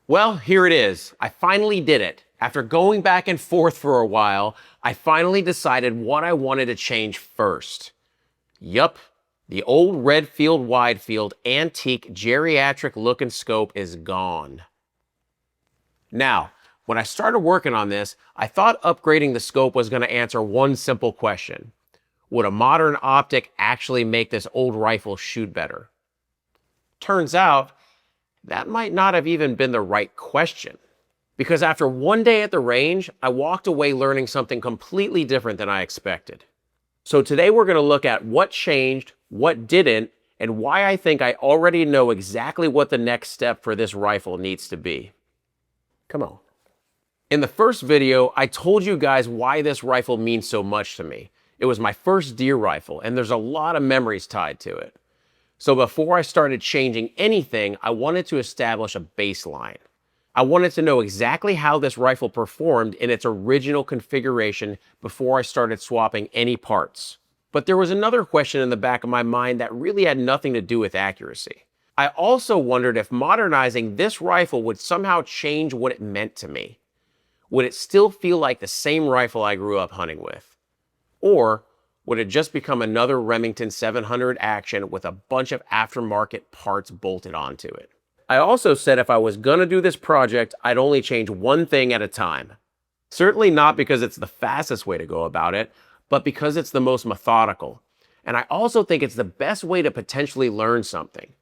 Well, here it is. I finally did it. After going back and forth for a while, I finally decided what I wanted to change first. Yup, the old Redfield Widefield antique geriatric looking scope is gone. Now, when I started working on this, I thought upgrading the scope was going to answer one simple question. Would a modern optic actually make this old rifle shoot better? Turns out, that might not have even been the right question. Because after one day at the range, I walked away learning something completely different than I expected. So today we're going to look at what changed, what didn't, and why I think I already know exactly what the next step for this rifle needs to be. Come on. In the first video, I told you guys why this rifle means so much to me. It was my first deer rifle, and there's a lot of memories tied to it. So before I started changing anything, I wanted to establish a baseline. I wanted to know exactly how this rifle performed in its original configuration before I started swapping any parts. But there was another question in the back of my mind that really had nothing to do with accuracy. I also wondered if modernizing this rifle would somehow change what it meant to me. Would it still feel like the same rifle I grew up hunting with? Or would it just become another Remington 700 action with a bunch of aftermarket parts bolted onto it? I also said if I was gonna do this project, I'd only change one thing at a time. Certainly not because it's the fastest way to go about it, but because it's the most methodical. And I also think it's the best way to potentially learn something.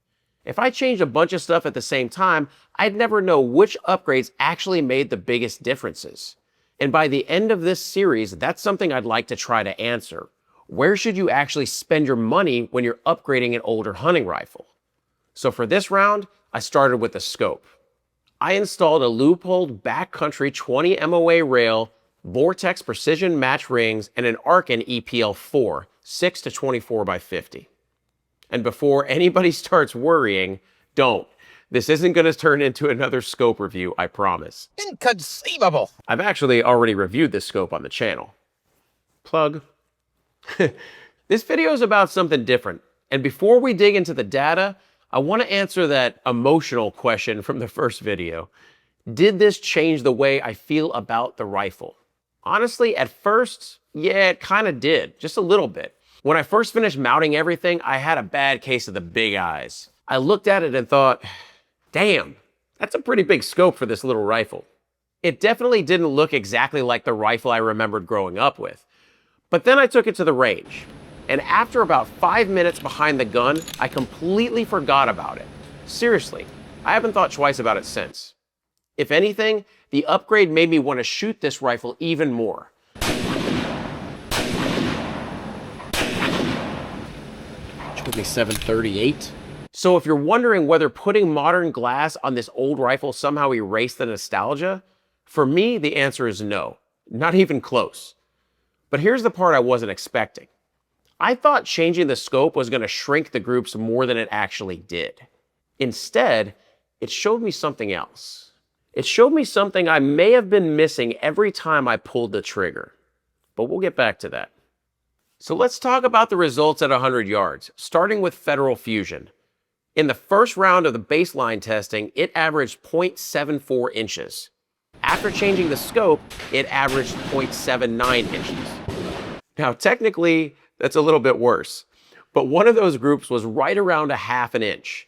If I changed a bunch of stuff at the same time, I'd never know which upgrades actually made the biggest differences. And by the end of this series, that's something I'd like to try to answer. Where should you actually spend your money when you're upgrading an older hunting rifle? So for this round, I started with the scope. I installed a loopholed backcountry 20 MOA rail, Vortex precision match rings, and an Arken EPL-4, 6 to 24 by 50. And before anybody starts worrying, don't. This isn't going to turn into another scope review, I promise. Inconceivable! I've actually already reviewed this scope on the channel. Plug. This video is about something different. And before we dig into the data, I want to answer that emotional question from the first video. Did this change the way I feel about the rifle? Honestly, at first, yeah, it kind of did. Just a little bit. When I first finished mounting everything, I had a bad case of the big eyes. I looked at it and thought, damn, that's a pretty big scope for this little rifle. It definitely didn't look exactly like the rifle I remembered growing up with. But then I took it to the range. And after about 5 minutes behind the gun, I completely forgot about it. Seriously, I haven't thought twice about it since. If anything, the upgrade made me want to shoot this rifle even more. Took me 738. So if you're wondering whether putting modern glass on this old rifle somehow erased the nostalgia, for me, the answer is no. Not even close. But here's the part I wasn't expecting. I thought changing the scope was going to shrink the groups more than it actually did. Instead, it showed me something else. It showed me something I may have been missing every time I pulled the trigger. But we'll get back to that. So let's talk about the results at 100 yards, starting with Federal Fusion. In the first round of the baseline testing, it averaged 0.74 inches. After changing the scope, it averaged 0.79 inches. Now, technically, that's a little bit worse, but one of those groups was right around a half an inch,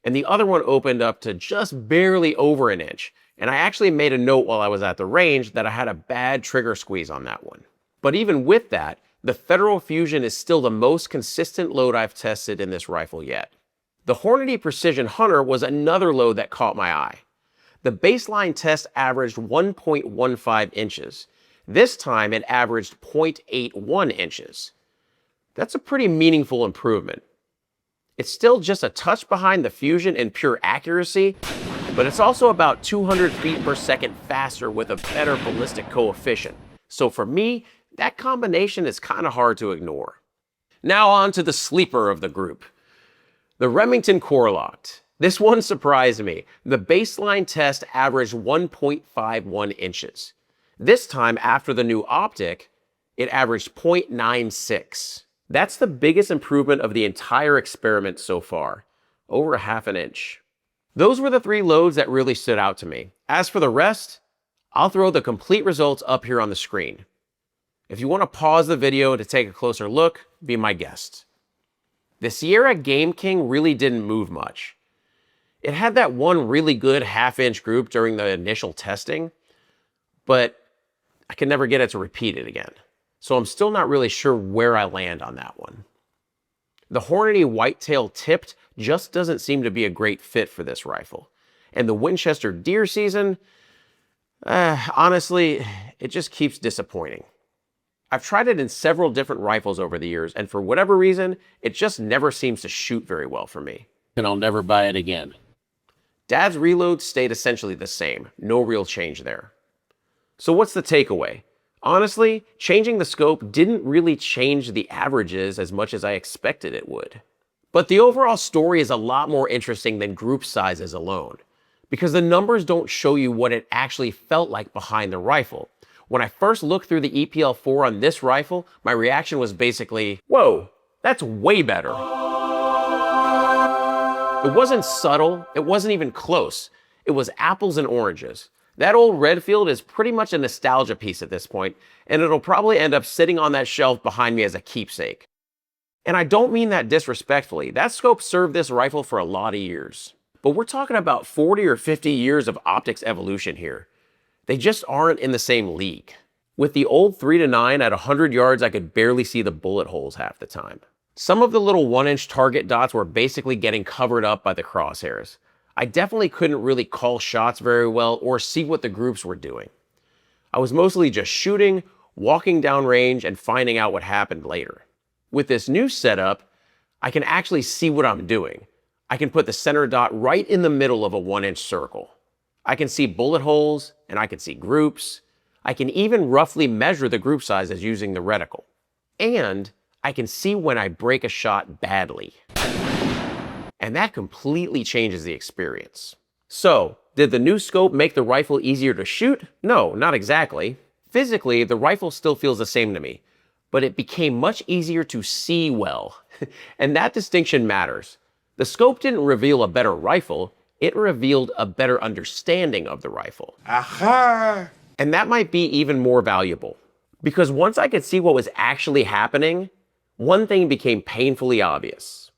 and the other one opened up to just barely over an inch, and I actually made a note while I was at the range that I had a bad trigger squeeze on that one. But even with that, the Federal Fusion is still the most consistent load I've tested in this rifle yet. The Hornady Precision Hunter was another load that caught my eye. The baseline test averaged 1.15 inches. This time it averaged 0.81 inches. That's a pretty meaningful improvement. It's still just a touch behind the Fusion in pure accuracy, but it's also about 200 feet per second faster with a better ballistic coefficient. So for me, that combination is kind of hard to ignore. Now on to the sleeper of the group, the Remington Core-Lokt. This one surprised me. The baseline test averaged 1.51 inches. This time, after the new optic, it averaged 0.96. That's the biggest improvement of the entire experiment so far, over a half an inch. Those were the 3 loads that really stood out to me. As for the rest, I'll throw the complete results up here on the screen. If you want to pause the video to take a closer look, be my guest. The Sierra Game King really didn't move much. It had that one really good half-inch group during the initial testing, but I could never get it to repeat it again. So I'm still not really sure where I land on that one. The Hornady Whitetail Tipped just doesn't seem to be a great fit for this rifle. And the Winchester deer season, honestly, it just keeps disappointing. I've tried it in several different rifles over the years, and for whatever reason, it just never seems to shoot very well for me. And I'll never buy it again. Dad's reloads stayed essentially the same, no real change there. So what's the takeaway? Honestly, changing the scope didn't really change the averages as much as I expected it would. But the overall story is a lot more interesting than group sizes alone, because the numbers don't show you what it actually felt like behind the rifle. When I first looked through the EPL-4 on this rifle, my reaction was basically, whoa, that's way better. It wasn't subtle, it wasn't even close. It was apples and oranges. That old Redfield is pretty much a nostalgia piece at this point, and it'll probably end up sitting on that shelf behind me as a keepsake. And I don't mean that disrespectfully. That scope served this rifle for a lot of years. But we're talking about 40 or 50 years of optics evolution here. They just aren't in the same league. With the old 3-9 at 100 yards, I could barely see the bullet holes half the time. Some of the little 1-inch target dots were basically getting covered up by the crosshairs. I definitely couldn't really call shots very well or see what the groups were doing. I was mostly just shooting, walking down range, and finding out what happened later. With this new setup, I can actually see what I'm doing. I can put the center dot right in the middle of a 1-inch circle. I can see bullet holes, and I can see groups. I can even roughly measure the group sizes using the reticle. And I can see when I break a shot badly. And that completely changes the experience. So, did the new scope make the rifle easier to shoot? No, not exactly. Physically, the rifle still feels the same to me, but it became much easier to see well. And that distinction matters. The scope didn't reveal a better rifle, it revealed a better understanding of the rifle. Aha! And that might be even more valuable. Because once I could see what was actually happening, one thing became painfully obvious.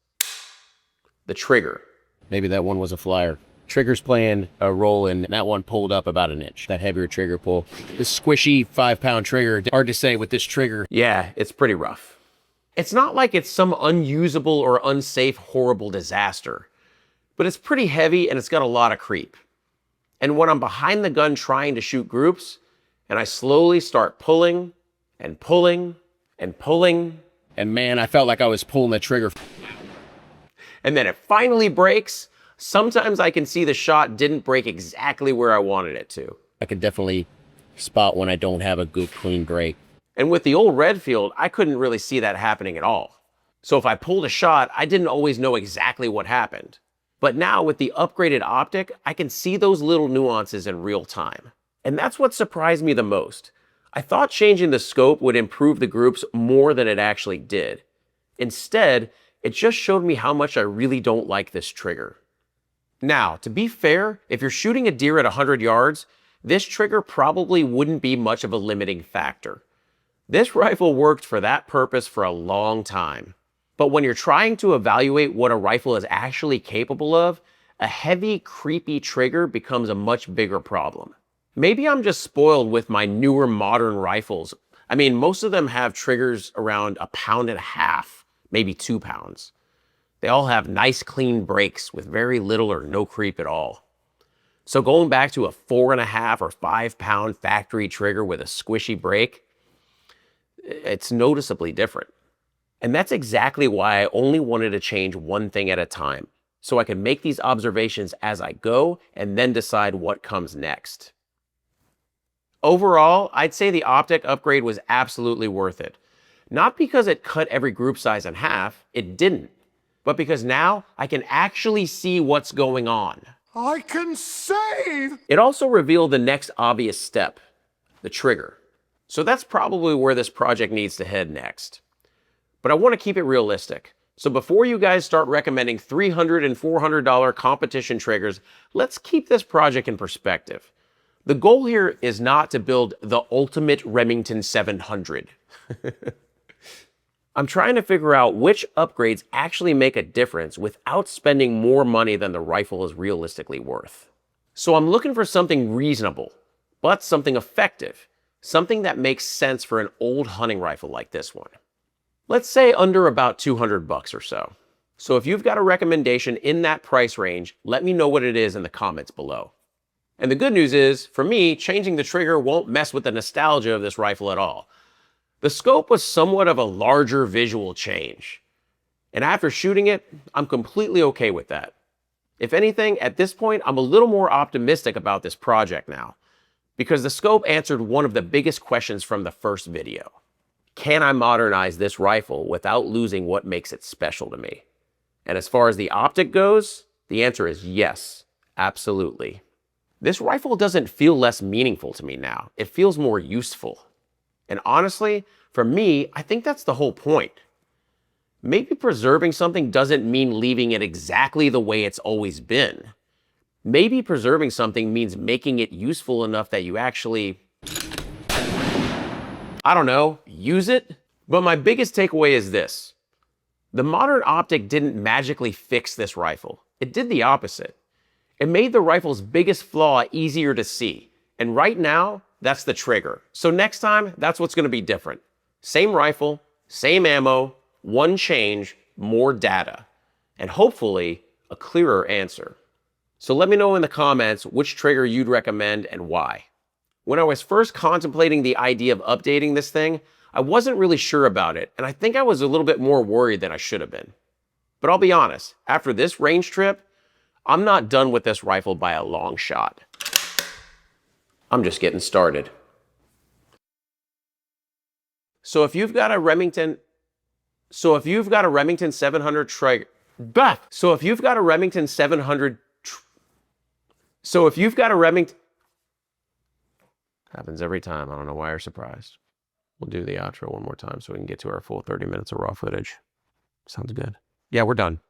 The trigger. Maybe that one was a flyer. Trigger's playing a role in that one pulled up about 1 inch. That heavier trigger pull. This squishy 5-pound trigger, hard to say with this trigger. Yeah, it's pretty rough. It's not like it's some unusable or unsafe horrible disaster, but it's pretty heavy and it's got a lot of creep. And when I'm behind the gun trying to shoot groups, and I slowly start pulling and pulling and pulling. And man, I felt like I was pulling the trigger. And then it finally breaks. Sometimes I can see the shot didn't break exactly where I wanted it to. I could definitely spot when I don't have a good clean break. And with the old Redfield, I couldn't really see that happening at all. So if I pulled a shot, I didn't always know exactly what happened. But now with the upgraded optic, I can see those little nuances in real time. And that's what surprised me the most. I thought changing the scope would improve the groups more than it actually did. Instead, it just showed me how much I really don't like this trigger. Now, to be fair, if you're shooting a deer at 100 yards, this trigger probably wouldn't be much of a limiting factor. This rifle worked for that purpose for a long time. But when you're trying to evaluate what a rifle is actually capable of, a heavy, creepy trigger becomes a much bigger problem. Maybe I'm just spoiled with my newer modern rifles. I mean, most of them have triggers around 1.5 pounds, maybe 2 pounds. They all have nice clean breaks with very little or no creep at all. So going back to a 4.5 or 5 pound factory trigger with a squishy break, it's noticeably different. And that's exactly why I only wanted to change one thing at a time, so I can make these observations as I go and then decide what comes next. Overall, I'd say the optic upgrade was absolutely worth it. Not because it cut every group size in half, it didn't, but because now I can actually see what's going on. I can save! It also revealed the next obvious step, the trigger. So that's probably where this project needs to head next. But I want to keep it realistic. So before you guys start recommending $300 and $400 competition triggers, let's keep this project in perspective. The goal here is not to build the ultimate Remington 700. I'm trying to figure out which upgrades actually make a difference without spending more money than the rifle is realistically worth. So I'm looking for something reasonable, but something effective, something that makes sense for an old hunting rifle like this one. Let's say under about 200 bucks or so. So if you've got a recommendation in that price range, let me know what it is in the comments below. And the good news is, for me, changing the trigger won't mess with the nostalgia of this rifle at all. The scope was somewhat of a larger visual change. And after shooting it, I'm completely okay with that. If anything, at this point, I'm a little more optimistic about this project now, because the scope answered one of the biggest questions from the first video. Can I modernize this rifle without losing what makes it special to me? And as far as the optic goes, the answer is yes, absolutely. This rifle doesn't feel less meaningful to me now. It feels more useful. And honestly, for me, I think that's the whole point. Maybe preserving something doesn't mean leaving it exactly the way it's always been. Maybe preserving something means making it useful enough that you actually, I don't know, use it? But my biggest takeaway is this. The modern optic didn't magically fix this rifle. It did the opposite. It made the rifle's biggest flaw easier to see. And right now, that's the trigger. So next time, that's what's going to be different. Same rifle, same ammo, one change, more data, and hopefully a clearer answer. So let me know in the comments which trigger you'd recommend and why. When I was first contemplating the idea of updating this thing, I wasn't really sure about it, and I think I was a little bit more worried than I should have been. But I'll be honest, after this range trip, I'm not done with this rifle by a long shot. I'm just getting started. So if you've got a Remington 700 trigger, happens every time. I don't know why you're surprised. We'll do the outro one more time so we can get to our full 30 minutes of raw footage. Sounds good. Yeah, we're done.